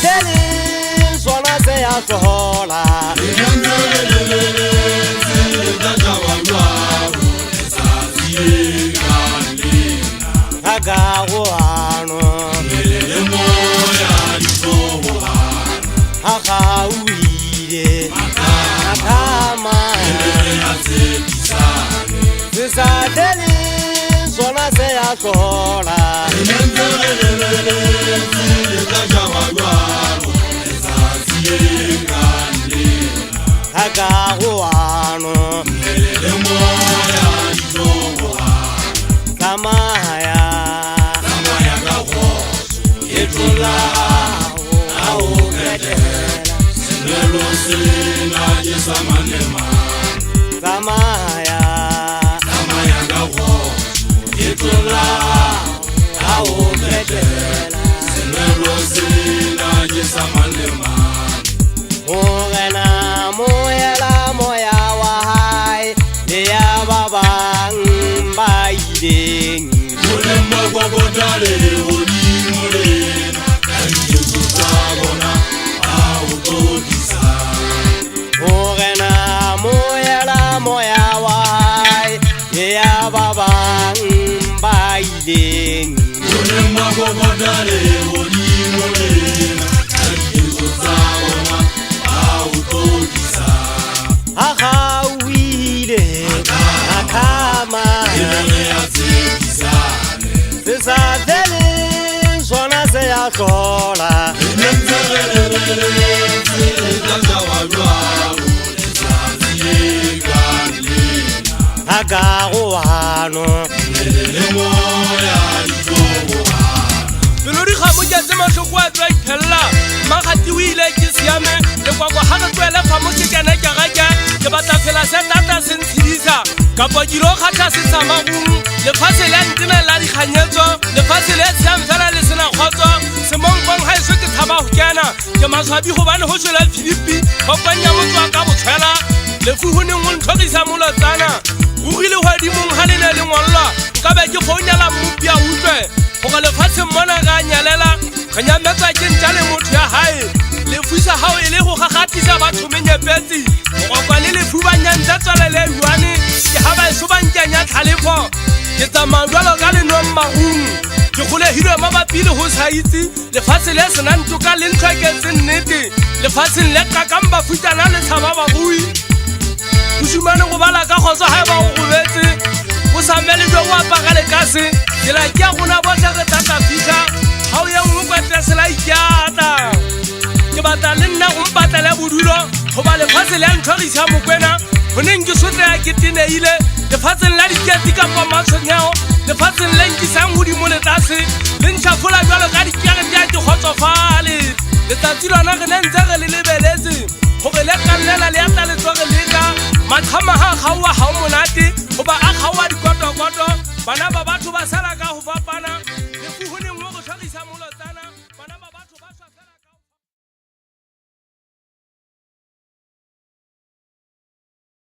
deli sona se ya sola aga wano aga uire akama sisa deli sona se ya sola aga wano samaya gaho yetola auketela sinelo sina jisamanema samaya gaho yetola auketela sinelo sina jisamanema mogena moyela moya wahai ya baba mbaideng molemba kwa bodale oli morena kanyezu sabona autodisa mogena moyela moya wahai ya baba mbaideng molemba kwa bodale oli morena kanyezu sabona autodisa aha wile akama sisa deli sona se ya sola aga wano Pelori ga mo ke se mahloko a tswa iphella magati o ile ke siame le kwa ha re tswela fa mo ke kena ke ga ke batla fela se tata se ntshidisa kapa dilo khatha se tsamagung le fase le ntena la dikganyetso le fase le siam fela le sena khotso se mongkong ha se ke thaba ho kena ke maswabi go bane ho tswela Philippi go kwanya motswa ka botshela le fuhune ngo ntlhogisa molotsana o rile ho di mong ha le ne le ngwalla ka be ke founela mopia utlwe go le fase mona ga nyalela kanya metsa ke ntale motho ya hae le fuisa hao ile go gagatisa batho menyepetsi go kwa le le fuba nyantsa tsala le yuane ke ha ba so ba ntanya tlhalefo ke tsamaya jalo ka le no magung ke gole hiro mabapi le go saitsi le fase le sena ntoka le ntlhaketse nnete le fase le ka kamba futana le tshaba ba bui o sumane go bala ka khotso ha ba go betse o samele jo go apaka le kase ke la ke gona botla ke tata fika ha o ya mo kwetla se la ikyata ke batla le nna go mpatla bodulo go ba le fase le ntlhogisa mokwena go neng ke sotla ke tineile le fase la diketi ka pa matshonyao le fase le nkisang go di mo le tase le ntšhafola jalo ka dikere di a ke kgotsofale le tatsilwana ge ne ntse ge le lebeletse gore le kanlela le ata le tsoge leka matlhama ha kgaowa ga o monate goba a kgaowa dikotokoto bana ba batho ba sala ka go fapana